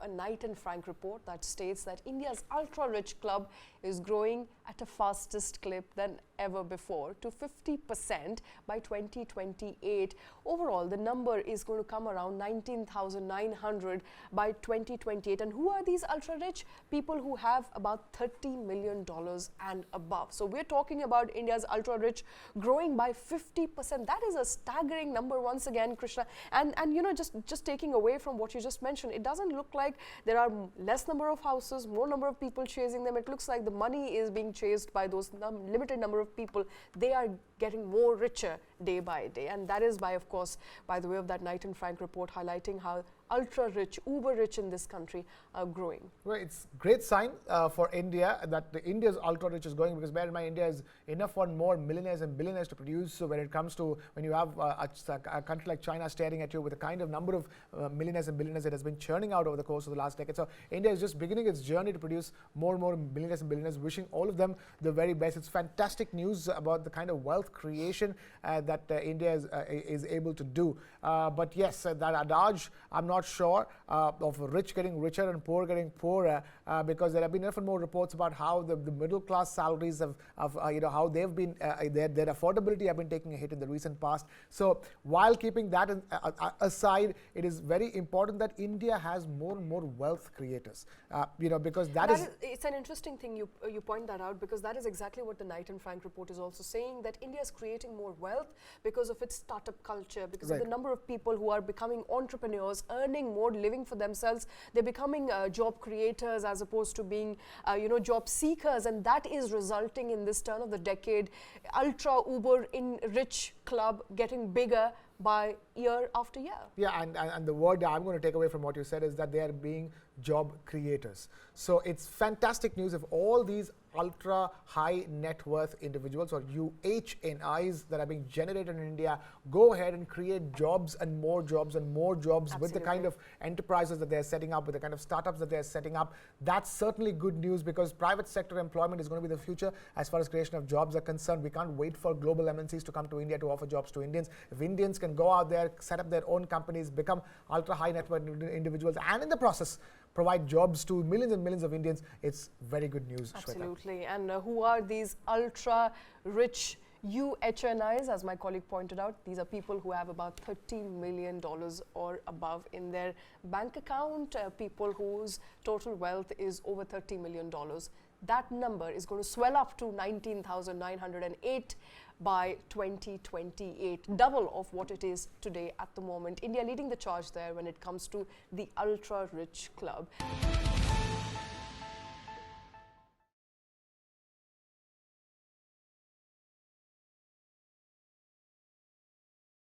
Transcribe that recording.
a Knight and Frank report that states that India's ultra-rich club is growing at a fastest clip than ever before to 50% by 2028. Overall, the number is going to come around 19,900 by 2028. And who are these ultra-rich? People who have about $30 million and above. So we're talking about India's ultra-rich growing by 50%. That is a staggering number once again, Krishna. And you know, just taking away from what you just mentioned, it doesn't look like there are less number of houses, more number of people chasing them. It looks like the money is being chased by those limited number of people. They are getting more richer day by day, and that is by, of course, by the way of that Knight and Frank report highlighting how ultra rich, uber rich in this country are growing. Well, it's great sign for India that India's ultra rich is going, because bear in mind, India is enough for more millionaires and billionaires to produce. So when it comes to, when you have a country like China staring at you with the kind of number of millionaires and billionaires that has been churning out over the course of the last decade. So India is just beginning its journey to produce more and more millionaires and billionaires, wishing all of them the very best. It's fantastic news about the kind of wealth creation that India is able to do. But yes, that adage, I'm not sure of rich getting richer and poor getting poorer, because there have been enough and more reports about how the middle class salaries have you know, how they've been their affordability have been taking a hit in the recent past. So while keeping that aside, it is very important that India has more and more wealth creators, you know, because that is it's an interesting thing you point that out, because that is exactly what the Knight and Frank report is also saying, that India is creating more wealth because of its startup culture, because of the number of people who are becoming entrepreneurs, earning more, living for themselves. They're becoming job creators as opposed to being you know, job seekers, and that is resulting in this turn of the decade ultra uber in rich club getting bigger by year after year. Yeah, and the word I'm going to take away from what you said is that they are being job creators. So it's fantastic news if all these ultra high net worth individuals, or UHNIs, that are being generated in India go ahead and create jobs and more jobs and more jobs. Absolutely. With the kind of enterprises that they're setting up, with the kind of startups that they're setting up. That's certainly good news, because private sector employment is going to be the future as far as creation of jobs are concerned. We can't wait for global MNCs to come to India to offer jobs to Indians. If Indians can go out there, set up their own companies, become ultra high net worth individuals, and in the process provide jobs to millions and millions of Indians, it's very good news. Absolutely. Shweta. And who are these ultra rich UHNIs? As my colleague pointed out, these are people who have about $30 million or above in their bank account, people whose total wealth is over $30 million. That number is going to swell up to 19,908 by 2028, double of what it is today at the moment. India leading the charge there when it comes to the ultra-rich club.